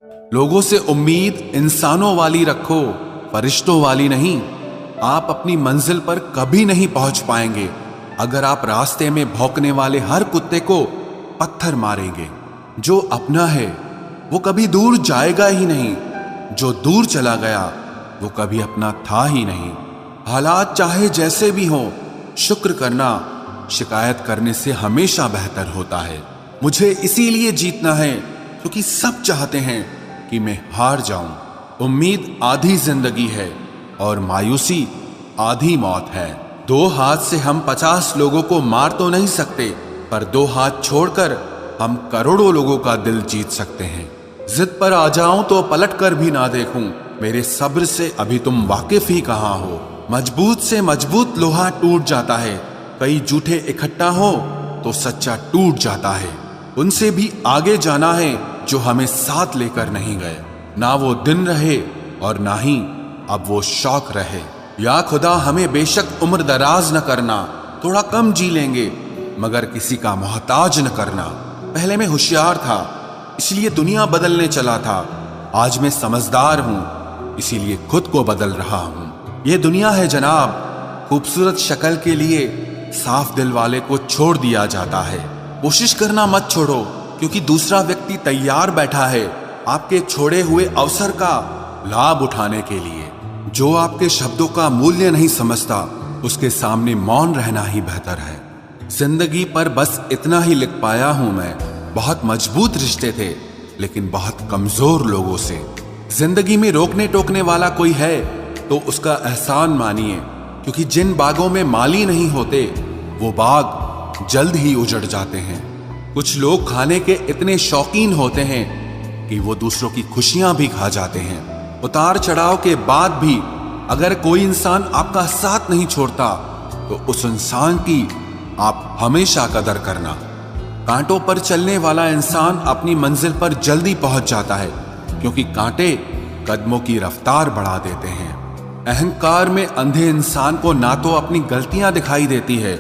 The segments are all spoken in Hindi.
लोगों से उम्मीद इंसानों वाली रखो, फरिश्तों वाली नहीं। आप अपनी मंजिल पर कभी नहीं पहुंच पाएंगे अगर आप रास्ते में भौंकने वाले हर कुत्ते को पत्थर मारेंगे। जो अपना है वो कभी दूर जाएगा ही नहीं, जो दूर चला गया वो कभी अपना था ही नहीं। हालात चाहे जैसे भी हों, शुक्र करना शिकायत करने से हमेशा बेहतर होता है। मुझे इसीलिए जीतना है क्योंकि सब चाहते हैं कि मैं हार जाऊं। उम्मीद आधी जिंदगी है और मायूसी आधी मौत है। 2 हाथ से हम 50 लोगों को मार तो नहीं सकते, पर 2 हाथ छोड़कर हम करोड़ों लोगों का दिल जीत सकते हैं। जिद पर आ जाऊं तो पलट कर भी ना देखूं, मेरे सब्र से अभी तुम वाकिफ ही कहां हो। मजबूत से मजबूत लोहा टूट जाता है, कई जूठे इकट्ठा हो तो सच्चा टूट जाता है। उनसे भी आगे जाना है जो हमें साथ लेकर नहीं गए। ना वो दिन रहे और ना ही अब वो शौक रहे। या खुदा हमें बेशक उम्र दराज न करना, थोड़ा कम जी लेंगे मगर किसी का मोहताज न करना। पहले मैं होशियार था इसलिए दुनिया बदलने चला था, आज मैं समझदार हूं इसीलिए खुद को बदल रहा हूं। ये दुनिया है जनाब, खूबसूरत शक्ल के लिए साफ दिल वाले को छोड़ दिया जाता है। कोशिश करना मत छोड़ो क्योंकि दूसरा व्यक्ति तैयार बैठा है आपके छोड़े हुए अवसर का लाभ उठाने के लिए। जो आपके शब्दों का मूल्य नहीं समझता उसके सामने मौन रहना ही बेहतर है। जिंदगी पर बस इतना ही लिख पाया हूं मैं, बहुत मजबूत रिश्ते थे लेकिन बहुत कमजोर लोगों से। जिंदगी में रोकने टोकने वाला कोई है तो उसका एहसान मानिए, क्योंकि जिन बागों में माली नहीं होते वो बाग जल्द ही उजड़ जाते हैं। कुछ लोग खाने के इतने शौकीन होते हैं कि वो दूसरों की खुशियां भी खा जाते हैं। उतार चढ़ाव के बाद भी अगर कोई इंसान आपका साथ नहीं छोड़ता तो उस इंसान की आप हमेशा कदर करना। कांटों पर चलने वाला इंसान अपनी मंजिल पर जल्दी पहुंच जाता है क्योंकि कांटे कदमों की रफ्तार बढ़ा देते हैं। अहंकार में अंधे इंसान को ना तो अपनी गलतियां दिखाई देती है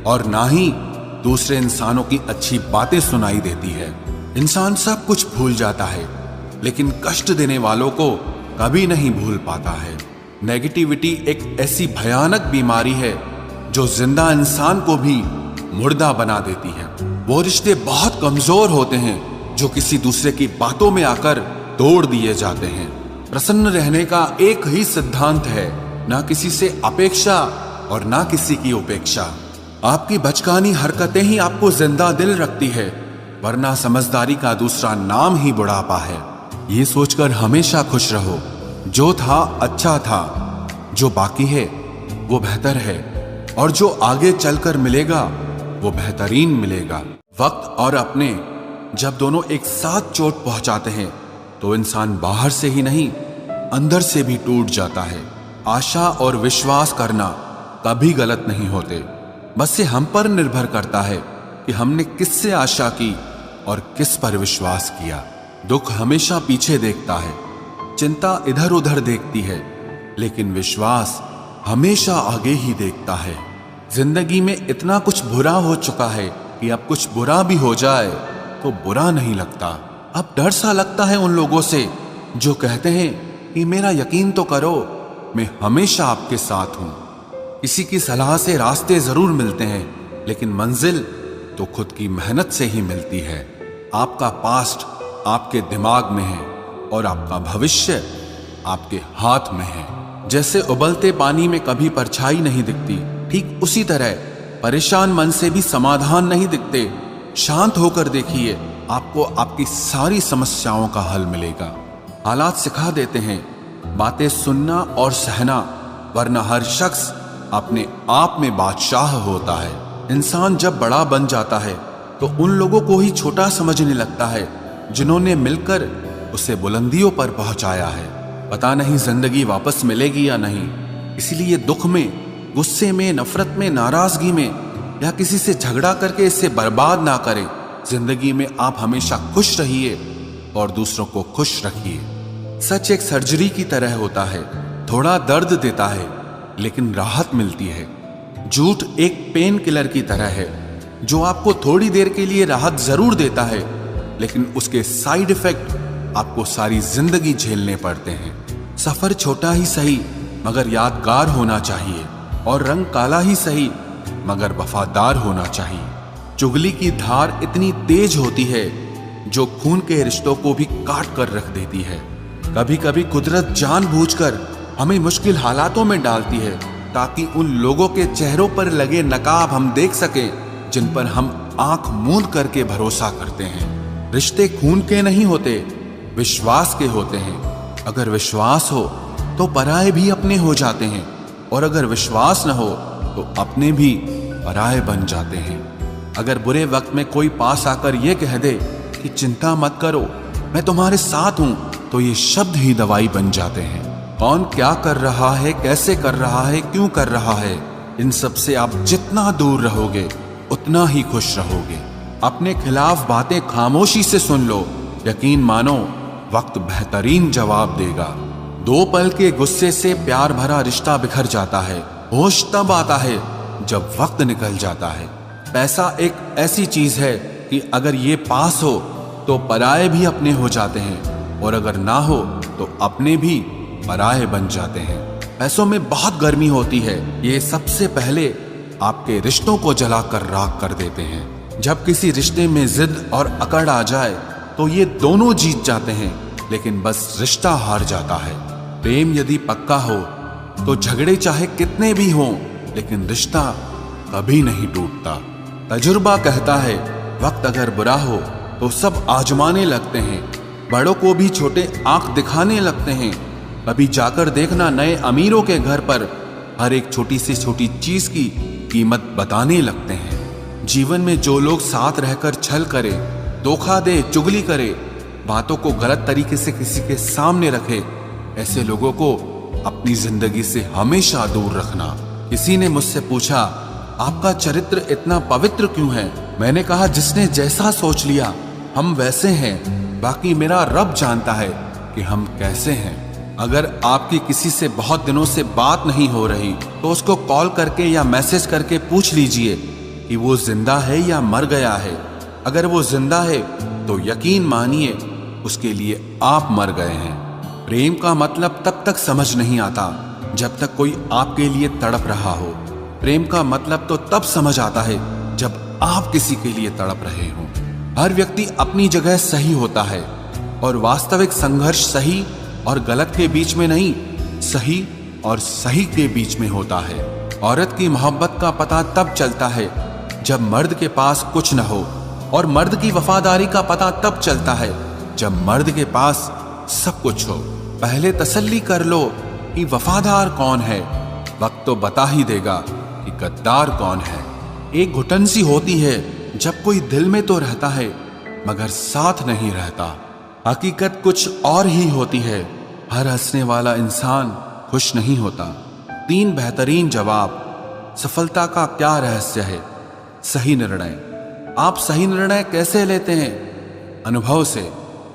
और ना ही दूसरे इंसानों की अच्छी बातें सुनाई देती है। इंसान सब कुछ भूल जाता है लेकिन कष्ट देने वालों को कभी नहीं भूल पाता है। नेगेटिविटी एक ऐसी भयानक बीमारी है जो जिंदा इंसान को भी मुर्दा बना देती है। वो रिश्ते बहुत कमजोर होते हैं जो किसी दूसरे की बातों में आकर तोड़ दिए जाते हैं। प्रसन्न रहने का एक ही सिद्धांत है, ना किसी से अपेक्षा और ना किसी की उपेक्षा। आपकी बचकानी हरकतें ही आपको जिंदा दिल रखती है, वरना समझदारी का दूसरा नाम ही बुढ़ापा है। ये सोचकर हमेशा खुश रहो, जो था अच्छा था, जो बाकी है वो बेहतर है और जो आगे चलकर मिलेगा वो बेहतरीन मिलेगा। वक्त और अपने जब दोनों एक साथ चोट पहुंचाते हैं तो इंसान बाहर से ही नहीं अंदर से भी टूट जाता है। आशा और विश्वास करना कभी गलत नहीं होते, बस ये हम पर निर्भर करता है कि हमने किससे आशा की और किस पर विश्वास किया। दुख हमेशा पीछे देखता है, चिंता इधर उधर देखती है, लेकिन विश्वास हमेशा आगे ही देखता है। जिंदगी में इतना कुछ बुरा हो चुका है कि अब कुछ बुरा भी हो जाए तो बुरा नहीं लगता। अब डर सा लगता है उन लोगों से जो कहते हैं कि मेरा यकीन तो करो, मैं हमेशा आपके साथ हूं। किसी की सलाह से रास्ते जरूर मिलते हैं लेकिन मंजिल तो खुद की मेहनत से ही मिलती है। आपका पास्ट आपके दिमाग में है और आपका भविष्य आपके हाथ में है। जैसे उबलते पानी में कभी परछाई नहीं दिखती, ठीक उसी तरह परेशान मन से भी समाधान नहीं दिखते। शांत होकर देखिए, आपको आपकी सारी समस्याओं का हल मिलेगा। हालात सिखा देते हैं बातें सुनना और सहना, वरना हर शख्स अपने आप में बादशाह होता है। इंसान जब बड़ा बन जाता है तो उन लोगों को ही छोटा समझने लगता है जिन्होंने मिलकर उसे बुलंदियों पर पहुंचाया है। पता नहीं जिंदगी वापस मिलेगी या नहीं, इसलिए दुख में, गुस्से में, नफरत में, नाराजगी में या किसी से झगड़ा करके इसे बर्बाद ना करें। जिंदगी में आप हमेशा खुश रहिए और दूसरों को खुश रखिए। सच एक सर्जरी की तरह होता है, थोड़ा दर्द देता है लेकिन राहत मिलती है। झूठ एक पेन किलर की तरह है जो आपको थोड़ी देर के लिए राहत जरूर देता है लेकिन उसके साइड इफेक्ट आपको सारी जिंदगी झेलने पड़ते हैं। सफर छोटा ही सही मगर यादगार होना चाहिए, और रंग काला ही सही मगर वफादार होना चाहिए। चुगली की धार इतनी तेज होती है जो खून के रिश्तों को भी काट कर रख देती है। कभी कभी कुदरत जानबूझकर हमें मुश्किल हालातों में डालती है ताकि उन लोगों के चेहरों पर लगे नकाब हम देख सकें जिन पर हम आंख मूंद करके भरोसा करते हैं। रिश्ते खून के नहीं होते, विश्वास के होते हैं। अगर विश्वास हो तो पराये भी अपने हो जाते हैं, और अगर विश्वास न हो तो अपने भी पराये बन जाते हैं। अगर बुरे वक्त में कोई पास आकर यह कह दे कि चिंता मत करो, मैं तुम्हारे साथ हूं, तो ये शब्द ही दवाई बन जाते हैं। कौन क्या कर रहा है, कैसे कर रहा है, क्यों कर रहा है, इन सब से आप जितना दूर रहोगे उतना ही खुश रहोगे। अपने खिलाफ बातें खामोशी से सुन लो, यकीन मानो वक्त बेहतरीन जवाब देगा। 2 पल के गुस्से से प्यार भरा रिश्ता बिखर जाता है। होश तब आता है जब वक्त निकल जाता है। पैसा एक ऐसी चीज है कि अगर ये पास हो तो पराये भी अपने हो जाते हैं, और अगर ना हो तो अपने भी पराये बन जाते हैं। पैसों में बहुत गर्मी होती है, ये सबसे पहले आपके रिश्तों को जलाकर राख कर देते हैं। जब किसी रिश्ते में जिद और अकड़ आ जाए तो ये दोनों जीत जाते हैं, लेकिन बस रिश्ता हार जाता है। प्रेम यदि पक्का हो तो झगड़े चाहे कितने भी हों, लेकिन रिश्ता कभी नहीं टूटता। तजुर्बा कहता है वक्त अगर बुरा हो तो सब आजमाने लगते हैं, बड़ों को भी छोटे आंख दिखाने लगते हैं। कभी जाकर देखना नए अमीरों के घर पर हर एक छोटी से छोटी चीज की कीमत बताने लगते हैं। जीवन में जो लोग साथ रहकर छल करे, धोखा दे, चुगली करे, बातों को गलत तरीके से किसी के सामने रखे, ऐसे लोगों को अपनी जिंदगी से हमेशा दूर रखना। किसी ने मुझसे पूछा, आपका चरित्र इतना पवित्र क्यों है? मैंने कहा, जिसने जैसा सोच लिया हम वैसे हैं, बाकी मेरा रब जानता है कि हम कैसे हैं। अगर आपकी किसी से बहुत दिनों से बात नहीं हो रही तो उसको कॉल करके या मैसेज करके पूछ लीजिए कि वो जिंदा है या मर गया है। अगर वो जिंदा है तो यकीन मानिए उसके लिए आप मर गए हैं। प्रेम का मतलब तब तक समझ नहीं आता जब तक कोई आपके लिए तड़प रहा हो। प्रेम का मतलब तो तब समझ आता है जब आप किसी के लिए तड़प रहे हो। हर व्यक्ति अपनी जगह सही होता है, और वास्तविक संघर्ष सही और गलत के बीच में नहीं, सही और सही के बीच में होता है। औरत की मोहब्बत का पता तब चलता है जब मर्द के पास कुछ न हो, और मर्द की वफादारी का पता तब चलता है जब मर्द के पास सब कुछ हो। पहले तसल्ली कर लो कि वफादार कौन है, वक्त तो बता ही देगा कि गद्दार कौन है। एक घुटन सी होती है जब कोई दिल में तो रहता है मगर साथ नहीं रहता। हकीकत कुछ और ही होती है, हर हंसने वाला इंसान खुश नहीं होता। 3 बेहतरीन जवाब। सफलता का क्या रहस्य है? सही निर्णय। आप सही निर्णय कैसे लेते हैं? अनुभव से।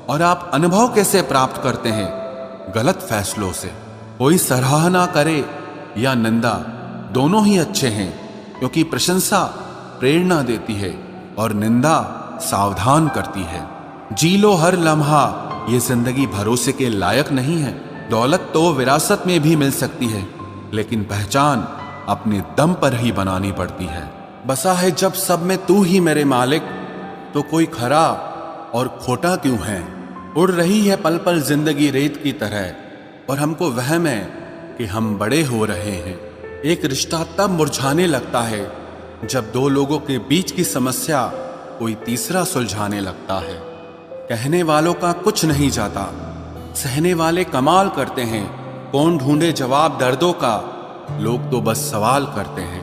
और आप अनुभव कैसे प्राप्त करते हैं? गलत फैसलों से। कोई सराहना करे या निंदा, दोनों ही अच्छे हैं, क्योंकि प्रशंसा प्रेरणा देती है और निंदा सावधान करती है। जी लो हर लम्हा, ये जिंदगी भरोसे के लायक नहीं है। दौलत तो विरासत में भी मिल सकती है, लेकिन पहचान अपने दम पर ही बनानी पड़ती है। बसा है जब सब में तू ही मेरे मालिक, तो कोई खरा और खोटा क्यों है? उड़ रही है पल पल जिंदगी रेत की तरह, और हमको वहम है कि हम बड़े हो रहे हैं। एक रिश्ता तब मुरझाने लगता है जब 2 लोगों के बीच की समस्या कोई तीसरा सुलझाने लगता है। कहने वालों का कुछ नहीं जाता, सहने वाले कमाल करते हैं। कौन ढूंढे जवाब दर्दों का, लोग तो बस सवाल करते हैं।